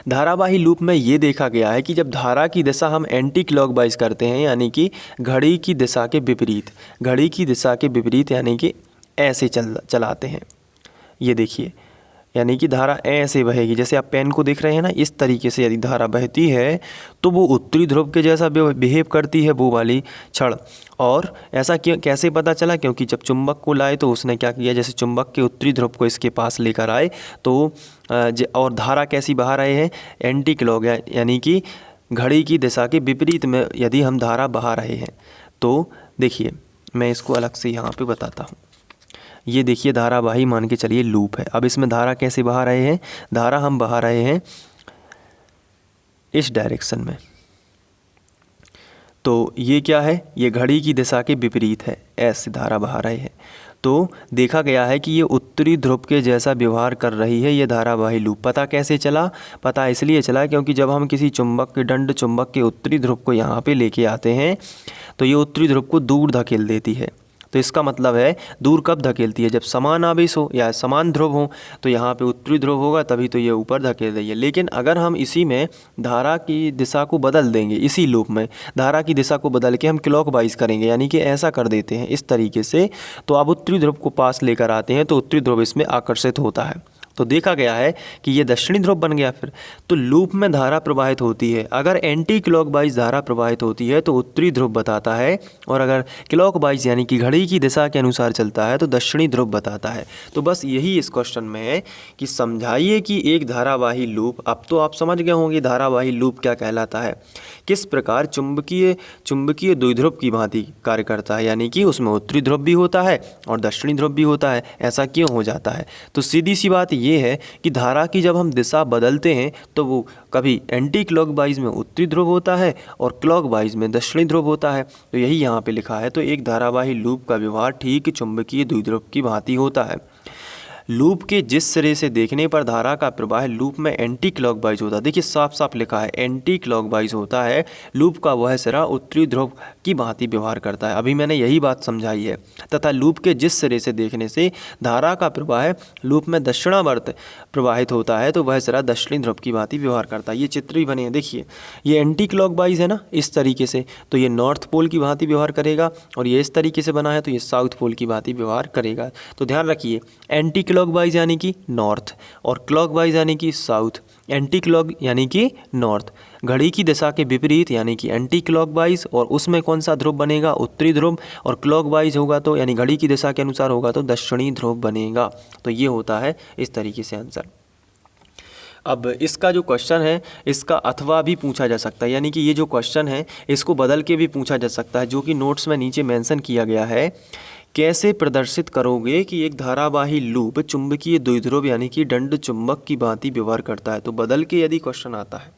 धारावाही लूप में ये देखा गया है कि जब धारा की दिशा हम एंटी क्लॉकवाइज करते हैं, यानी कि घड़ी की दिशा के विपरीत, घड़ी की दिशा के विपरीत यानी कि ऐसे चलाते हैं, ये देखिए, यानी कि धारा ऐसे बहेगी। जैसे आप पेन को देख रहे हैं ना, इस तरीके से यदि धारा बहती है तो वो उत्तरी ध्रुव के जैसा बिहेव करती है वो वाली छड़। और ऐसा कैसे पता चला, क्योंकि जब चुंबक को लाए तो उसने क्या किया, जैसे चुंबक के उत्तरी ध्रुव को इसके पास लेकर आए तो और धारा कैसी बहा रहे हैं, एंटी क्लॉक, यानी कि घड़ी की दिशा के विपरीत में यदि हम धारा बहा रहे हैं। तो देखिए मैं इसको अलग से यहाँ पे बताता हूँ। ये देखिए धारावाही मान के चलिए लूप है। अब इसमें धारा कैसे बहा रहे हैं, धारा हम बहा रहे हैं इस डायरेक्शन में। तो ये क्या है, ये घड़ी की दिशा के विपरीत है, ऐसे धारा बहा रहे हैं। तो देखा गया है कि ये उत्तरी ध्रुव के जैसा व्यवहार कर रही है ये धारावाही लूप। पता कैसे चला, पता इसलिए चला क्योंकि जब हम किसी चुंबक के दंड चुंबक के उत्तरी ध्रुव को यहाँ पे लेके आते हैं तो ये उत्तरी ध्रुव को दूर धकेल देती है। तो इसका मतलब है दूर कब धकेलती है, जब समान आवेश हो या समान ध्रुव हो, तो यहाँ पे उत्तरी ध्रुव होगा तभी तो ये ऊपर धकेल रही है। लेकिन अगर हम इसी में धारा की दिशा को बदल देंगे, इसी लूप में धारा की दिशा को बदल के हम क्लॉकवाइज करेंगे, यानी कि ऐसा कर देते हैं इस तरीके से, तो अब उत्तरी ध्रुव को पास लेकर आते हैं तो उत्तरी ध्रुव इसमें आकर्षित होता है। तो देखा गया है कि ये दक्षिणी ध्रुव बन गया। फिर तो लूप में धारा प्रवाहित होती है, अगर एंटी क्लॉकवाइज धारा प्रवाहित होती है तो उत्तरी ध्रुव बताता है, और अगर क्लॉकवाइज यानी कि घड़ी की दिशा के अनुसार चलता है तो दक्षिणी ध्रुव बताता है। तो बस यही इस क्वेश्चन में है कि समझाइए कि एक धारावाही लूप, अब तो आप समझ गए होंगे धारावाही लूप क्या कहलाता है, किस प्रकार चुंबकीय द्विध्रुव की भांति कार्य करता है, यानी कि उसमें उत्तरी ध्रुव भी होता है और दक्षिणी ध्रुव भी होता है। ऐसा क्यों हो जाता है? तो सीधी सी बात ये है कि धारा की जब हम दिशा बदलते हैं तो वो कभी एंटी क्लॉकवाइज में उत्तरी ध्रुव होता है और क्लॉकवाइज में दक्षिणी ध्रुव होता है। तो यही यहाँ पे लिखा है। तो एक धारावाही लूप का व्यवहार ठीक चुंबकीय द्विध्रुव की भांति होता है। लूप के जिस सिरे से देखने पर धारा का प्रवाह लूप में एंटी क्लॉकवाइज होता है। देखिए साफ साफ लिखा है एंटी क्लॉकवाइज होता है, लूप का वह सिरा उत्तरी ध्रुव की भांति व्यवहार करता है। अभी मैंने यही बात समझाई है। तथा लूप के जिस सिरे से देखने से धारा का प्रवाह लूप में दक्षिणावर्त प्रवाहित होता है तो वह सिरा दक्षिणी ध्रुव की भांति व्यवहार करता है। ये चित्र भी बने हैं, देखिए ये एंटी क्लॉकवाइज है ना, इस तरीके से, तो ये नॉर्थ पोल की भांति व्यवहार करेगा, और ये इस तरीके से बना है तो ये साउथ पोल की भांति व्यवहार करेगा। तो ध्यान रखिए एंटी क्लॉकवाइज यानी कि नॉर्थ और क्लॉकवाइज यानी कि साउथ। एंटी क्लॉक यानी कि नॉर्थ, घड़ी की दिशा के विपरीत यानी कि एंटी क्लॉकवाइज, और उसमें कौन सा ध्रुव बनेगा? उत्तरी ध्रुव, और क्लॉकवाइज होगा तो यानी घड़ी की दिशा के अनुसार होगा तो दक्षिणी ध्रुव बनेगा। तो ये होता है इस तरीके से आंसर। अब इसका जो क्वेश्चन है इसका अथवा भी पूछा जा सकता है, यानी कि ये जो क्वेश्चन है इसको बदल के भी पूछा जा सकता है, जो कि नोट्स में नीचे मेंशन किया गया है। कैसे प्रदर्शित करोगे कि एक धारावाही लूप चुंबकीय द्विध्रुव यानी कि दंड चुंबक की भांति व्यवहार करता है? तो बदल के यदि क्वेश्चन आता है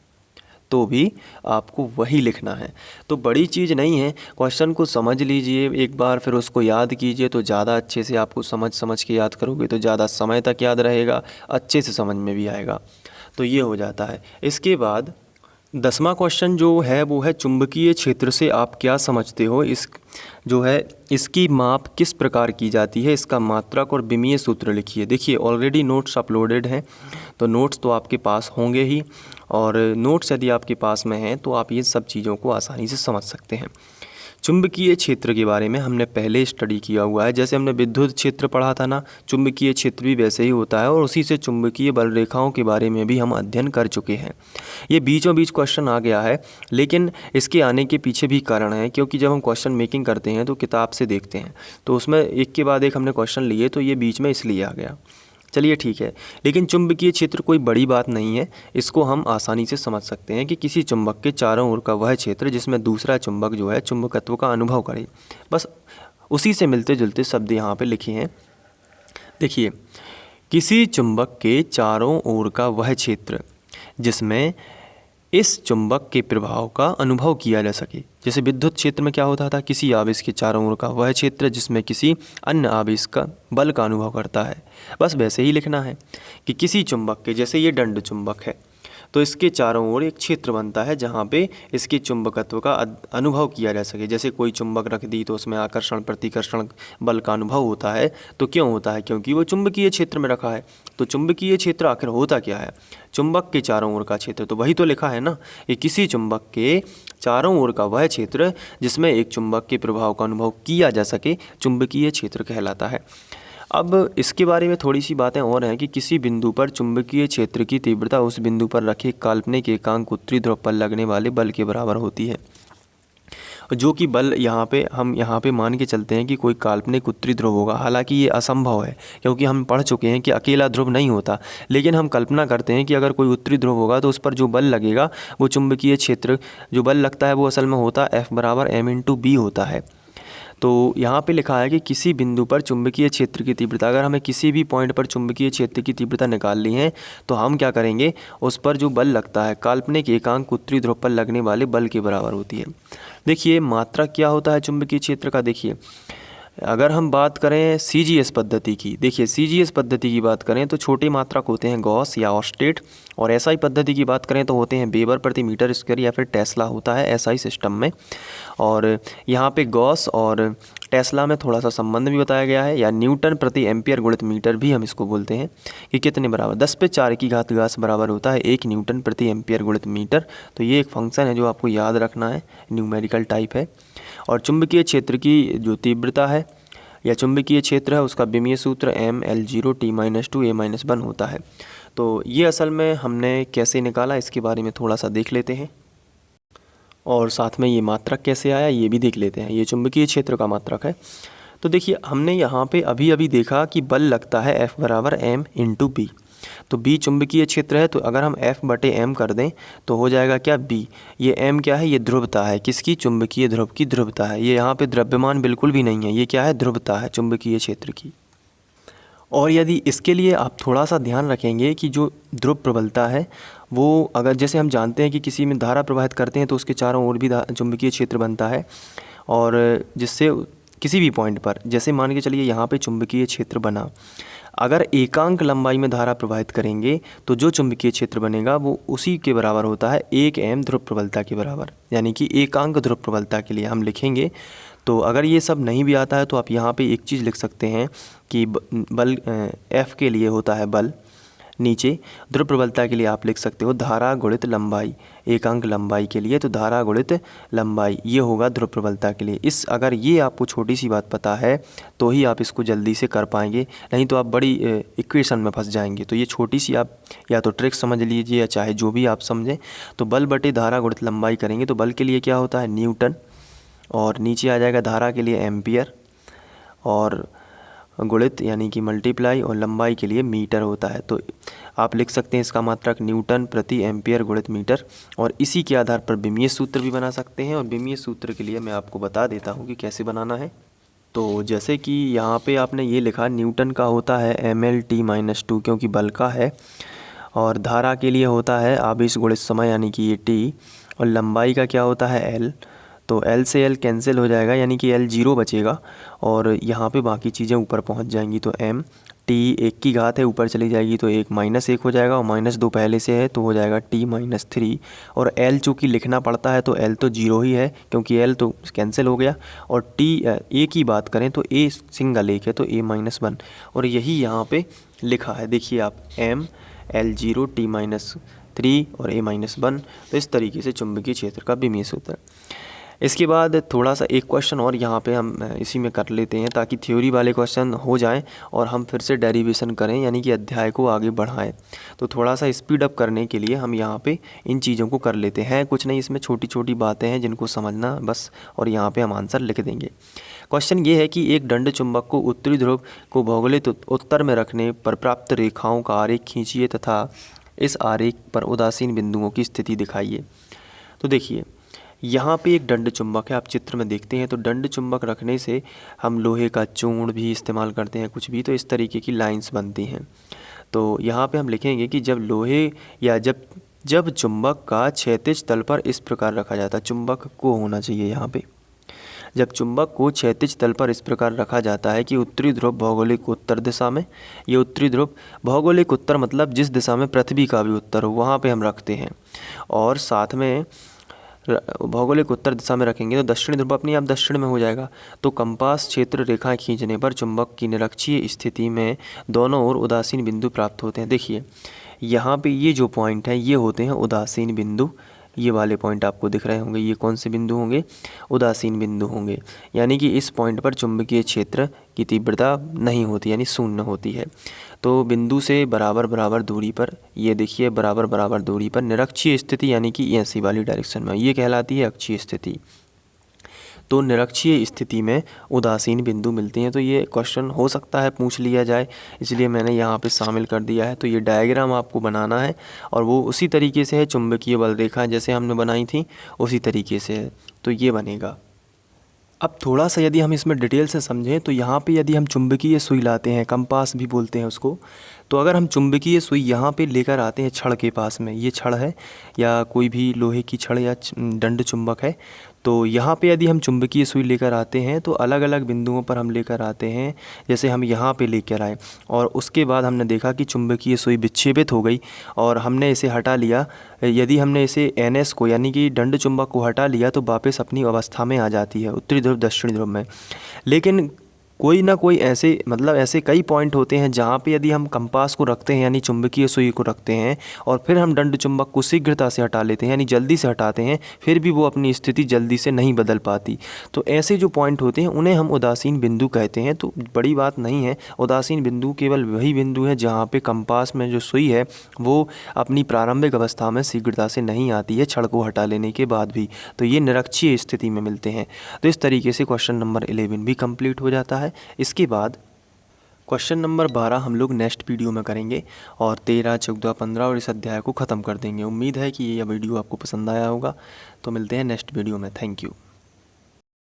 तो भी आपको वही लिखना है। तो बड़ी चीज़ नहीं है, क्वेश्चन को समझ लीजिए एक बार, फिर उसको याद कीजिए तो ज़्यादा अच्छे से आपको समझ के याद करोगे तो ज़्यादा समय तक याद रहेगा, अच्छे से समझ में भी आएगा। तो ये हो जाता है। इसके बाद 10वां क्वेश्चन जो है वो है चुंबकीय क्षेत्र से आप क्या समझते हो? इस जो है इसकी माप किस प्रकार की जाती है, इसका मात्रक और विमीय सूत्र लिखिए। देखिए ऑलरेडी नोट्स अपलोडेड हैं, तो नोट्स तो आपके पास होंगे ही, और नोट्स यदि आपके पास में हैं तो आप ये सब चीज़ों को आसानी से समझ सकते हैं। चुंबकीय क्षेत्र के बारे में हमने पहले स्टडी किया हुआ है, जैसे हमने विद्युत क्षेत्र पढ़ा था ना, चुंबकीय क्षेत्र भी वैसे ही होता है, और उसी से चुंबकीय बल रेखाओं के बारे में भी हम अध्ययन कर चुके हैं। ये बीचों बीच क्वेश्चन आ गया है, लेकिन इसके आने के पीछे भी कारण है, क्योंकि जब हम क्वेश्चन मेकिंग करते हैं तो किताब से देखते हैं तो उसमें एक के बाद एक हमने क्वेश्चन लिए, तो ये बीच में इसलिए आ गया। चलिए ठीक है, लेकिन चुंबकीय क्षेत्र कोई बड़ी बात नहीं है, इसको हम आसानी से समझ सकते हैं कि किसी चुंबक के चारों ओर का वह क्षेत्र जिसमें दूसरा चुंबक जो है चुंबकत्व का अनुभव करे। बस उसी से मिलते जुलते शब्द यहाँ पे लिखे हैं। देखिए किसी चुंबक के चारों ओर का वह क्षेत्र जिसमें इस चुंबक के प्रभाव का अनुभव किया जा सके। जैसे विद्युत क्षेत्र में क्या होता था, किसी आवेश के चारों ओर का वह क्षेत्र जिसमें किसी अन्य आवेश का बल का अनुभव करता है। बस वैसे ही लिखना है कि किसी चुंबक के, जैसे ये दंड चुंबक है तो इसके चारों ओर एक क्षेत्र बनता है जहाँ पे इसके चुंबकत्व का अनुभव किया जा सके। जैसे कोई चुंबक रख दी तो उसमें आकर्षण प्रतिकर्षण बल का अनुभव होता है। तो क्यों होता है? क्योंकि वो चुंबकीय क्षेत्र में रखा है। तो चुंबकीय क्षेत्र आखिर होता क्या है? चुंबक के चारों ओर का क्षेत्र, तो वही तो लिखा है ना, ये किसी चुंबक के चारों ओर का वह क्षेत्र जिसमें एक चुंबक के प्रभाव का अनुभव किया जा सके, चुंबकीय क्षेत्र कहलाता है। अब इसके बारे में थोड़ी सी बातें और हैं कि किसी बिंदु पर चुंबकीय क्षेत्र की तीव्रता उस बिंदु पर रखे काल्पनिक एकांक उत्तरी ध्रुव पर लगने वाले बल के बराबर होती है। जो कि बल हम यहाँ पे मान के चलते हैं कि कोई काल्पनिक उत्तरी ध्रुव होगा, हालांकि ये असंभव है क्योंकि हम पढ़ चुके हैं कि अकेला ध्रुव नहीं होता। लेकिन हम कल्पना करते हैं कि अगर कोई उत्तरी ध्रुव होगा तो उस पर जो बल लगेगा वो चुंबकीय क्षेत्र जो बल लगता है वो असल में होता F बराबर m/b होता है। तो यहाँ पे लिखा है कि किसी बिंदु पर चुंबकीय क्षेत्र की तीव्रता, अगर हमें किसी भी पॉइंट पर चुंबकीय क्षेत्र की तीव्रता निकाल ली है तो हम क्या करेंगे, उस पर जो बल लगता है काल्पनिक एकांक उत्तरी ध्रुव पर लगने वाले बल के बराबर होती है। देखिए मात्रा क्या होता है चुंबकीय क्षेत्र का। देखिए अगर हम बात करें CGS पद्धति की, देखिए CGS पद्धति की बात करें तो छोटे मात्रक होते हैं गॉस या ऑस्टेट, और SI पद्धति की बात करें तो होते हैं वेबर प्रति मीटर स्क्वायर या फिर टेस्ला होता है SI सिस्टम में। और यहाँ पे गॉस और टेस्ला में थोड़ा सा संबंध भी बताया गया है, या न्यूटन प्रति एम्पियर गुणित मीटर भी हम इसको बोलते हैं, कि कितने बराबर 10⁴ बराबर होता है 1 न्यूटन प्रति एम्पियर गुणित मीटर। तो ये एक फंक्शन है जो आपको याद रखना है, न्यूमेरिकल टाइप है। और चुंबकीय क्षेत्र की जो तीव्रता है या चुंबकीय क्षेत्र है उसका विमीय सूत्र mL0 T-2 A-1 होता है। तो ये असल में हमने कैसे निकाला इसके बारे में थोड़ा सा देख लेते हैं, और साथ में ये मात्रक कैसे आया ये भी देख लेते हैं। ये चुंबकीय क्षेत्र का मात्रक है। तो देखिए हमने यहाँ पे अभी अभी देखा कि बल लगता है F बराबर m इंटू बी। तो B चुंबकीय क्षेत्र है, तो अगर हम F बटे m कर दें तो हो जाएगा क्या B। ये m क्या है, ये ध्रुवता है, किसकी, चुंबकीय ध्रुव की ध्रुवता है। ये यहाँ पे द्रव्यमान बिल्कुल भी नहीं है, ये क्या है, ध्रुवता है चुंबकीय क्षेत्र की। और यदि इसके लिए आप थोड़ा सा ध्यान रखेंगे कि जो ध्रुव प्रबलता है वो, अगर जैसे हम जानते हैं कि किसी में धारा प्रवाहित करते हैं तो उसके चारों ओर भी चुंबकीय क्षेत्र बनता है, और जिससे किसी भी पॉइंट पर, जैसे मान के चलिए यहाँ पे चुंबकीय क्षेत्र बना, अगर एकांक लंबाई में धारा प्रवाहित करेंगे तो जो चुंबकीय क्षेत्र बनेगा वो उसी के बराबर होता है 1 m ध्रुव प्रबलता के बराबर, यानी कि एकांक ध्रुव प्रबलता के लिए हम लिखेंगे। तो अगर ये सब नहीं भी आता है तो आप यहाँ पे एक चीज़ लिख सकते हैं कि बल F के लिए होता है बल, नीचे ध्रुव प्रबलता के लिए आप लिख सकते हो धारा गुणित लंबाई, एकांक लंबाई के लिए तो धारा गुणित लंबाई, ये होगा ध्रुव प्रबलता के लिए। इस अगर ये आपको छोटी सी बात पता है तो ही आप इसको जल्दी से कर पाएंगे, नहीं तो आप बड़ी इक्वेशन में फंस जाएंगे। तो ये छोटी सी आप या तो ट्रिक समझ लीजिए या चाहे जो भी आप समझें। तो बल बटे धारा गुणित लंबाई करेंगे तो बल के लिए क्या होता है, न्यूटन, और नीचे आ जाएगा धारा के लिए एम्पियर, और गुणित यानी कि मल्टीप्लाई, और लंबाई के लिए मीटर होता है। तो आप लिख सकते हैं इसका मात्रक न्यूटन प्रति एम्पियर गुणित मीटर, और इसी के आधार पर विमीय सूत्र भी बना सकते हैं। और विमीय सूत्र के लिए मैं आपको बता देता हूँ कि कैसे बनाना है। तो जैसे कि यहाँ पे आपने ये लिखा, न्यूटन का होता है mL/T-2 क्योंकि बल का है, और धारा के लिए होता है आवेश गुणित समय यानी कि ये T, और लंबाई का क्या होता है L। तो L से L कैंसिल हो जाएगा यानी कि L 0 बचेगा, और यहाँ पे बाकी चीज़ें ऊपर पहुँच जाएंगी। तो m T 1 की घात है, ऊपर चली जाएगी तो 1 -1 हो जाएगा, और -2 पहले से है तो हो जाएगा T-3। और L चूँकि लिखना पड़ता है तो L तो 0 ही है क्योंकि L तो कैंसिल हो गया, और A की बात करें तो A सिंगल 1 है तो A-1, और यही यहाँ पे लिखा है। देखिए आप m L0 T-3 और A-1। तो इस तरीके से चुंबकीय क्षेत्र का विमीय सूत्र। इसके बाद थोड़ा सा एक क्वेश्चन और यहाँ पे हम इसी में कर लेते हैं ताकि थ्योरी वाले क्वेश्चन हो जाएं और हम फिर से डेरिवेशन करें, यानी कि अध्याय को आगे बढ़ाएं। तो थोड़ा सा स्पीड अप करने के लिए हम यहाँ पे इन चीज़ों को कर लेते हैं। कुछ नहीं, इसमें छोटी छोटी बातें हैं जिनको समझना बस, और यहाँ पे हम आंसर लिख देंगे। क्वेश्चन ये है कि एक दंड चुंबक को उत्तरी ध्रुव को भौगोलिक उत्तर में रखने पर प्राप्त रेखाओं का आरेख खींचिए तथा इस आरेख पर उदासीन बिंदुओं की स्थिति दिखाइए। तो देखिए यहाँ पे एक दंड चुंबक है, आप चित्र में देखते हैं। तो दंड चुंबक रखने से हम लोहे का चूर्ण भी इस्तेमाल करते हैं, कुछ भी, तो इस तरीके की लाइंस बनती हैं। तो यहाँ पे हम लिखेंगे कि जब लोहे या जब चुंबक का क्षैतिज तल पर इस प्रकार रखा जाता है, चुंबक को होना चाहिए यहाँ पे, जब चुंबक को क्षैतिज तल पर इस प्रकार रखा जाता है कि उत्तरी ध्रुव भौगोलिक उत्तर दिशा में, ये उत्तरी ध्रुव भौगोलिक उत्तर मतलब जिस दिशा में पृथ्वी का भी उत्तर हो वहाँ पे हम रखते हैं, और साथ में भौगोलिक उत्तर दिशा में रखेंगे तो दक्षिणी ध्रुव अपने आप दक्षिण में हो जाएगा। तो कंपास क्षेत्र रेखाएं खींचने पर चुंबक की निरक्षीय स्थिति में दोनों ओर उदासीन बिंदु प्राप्त होते हैं। देखिए यहाँ पे ये जो पॉइंट है ये होते हैं उदासीन बिंदु, ये वाले पॉइंट आपको दिख रहे होंगे, ये कौन से बिंदु होंगे, उदासीन बिंदु होंगे। यानी कि इस पॉइंट पर चुंबकीय क्षेत्र की तीव्रता नहीं होती, यानी शून्य होती है। तो बिंदु से बराबर बराबर दूरी पर, ये देखिए बराबर बराबर दूरी पर निरक्षीय स्थिति यानी कि ऐसी वाली डायरेक्शन में, ये कहलाती है अक्षीय स्थिति। तो निरक्षीय स्थिति में उदासीन बिंदु मिलते हैं। तो ये क्वेश्चन हो सकता है पूछ लिया जाए, इसलिए मैंने यहाँ पे शामिल कर दिया है। तो ये डायग्राम आपको बनाना है और वो उसी तरीके से है, चुंबकीय बल रेखा जैसे हमने बनाई थी उसी तरीके से है, तो ये बनेगा। अब थोड़ा सा यदि हम इसमें डिटेल से समझें तो यहाँ पे यदि हम चुंबकीय सुई लाते हैं, कंपास भी बोलते हैं उसको, तो अगर हम चुंबकीय सुई यहाँ पे लेकर आते हैं छड़ के पास में, ये छड़ है या कोई भी लोहे की छड़ या दंड चुंबक है, तो यहाँ पे यदि हम चुंबकीय सुई लेकर आते हैं तो अलग अलग बिंदुओं पर हम लेकर आते हैं। जैसे हम यहाँ पे लेकर आए और उसके बाद हमने देखा कि चुंबकीय सुई विच्छेदित हो गई और हमने इसे हटा लिया। यदि हमने इसे NS को यानी कि दंड चुंबक को हटा लिया तो वापस अपनी अवस्था में आ जाती है उत्तरी ध्रुव दक्षिणी ध्रुव में। लेकिन कोई ना कोई ऐसे ऐसे कई पॉइंट होते हैं जहाँ पे यदि हम कंपास को रखते हैं यानी चुंबकीय सुई को रखते हैं और फिर हम दंड चुंबक को शीघ्रता से हटा लेते हैं यानी जल्दी से हटाते हैं, फिर भी वो अपनी स्थिति जल्दी से नहीं बदल पाती। तो ऐसे जो पॉइंट होते हैं उन्हें हम उदासीन बिंदु कहते हैं। तो बड़ी बात नहीं है, उदासीन बिंदु केवल वही बिंदु है जहाँ पे कंपास में जो सुई है वो अपनी प्रारंभिक अवस्था में शीघ्रता से नहीं आती है छड़ को हटा लेने के बाद भी। तो ये निरक्षीय स्थिति में मिलते हैं। तो इस तरीके से क्वेश्चन नंबर 11 भी कंप्लीट हो जाता है। इसके बाद क्वेश्चन नंबर 12 हम लोग नेक्स्ट वीडियो में करेंगे और 13, 14, 15 और इस अध्याय को ख़त्म कर देंगे। उम्मीद है कि यह वीडियो आपको पसंद आया होगा। तो मिलते हैं नेक्स्ट वीडियो में। Thank you.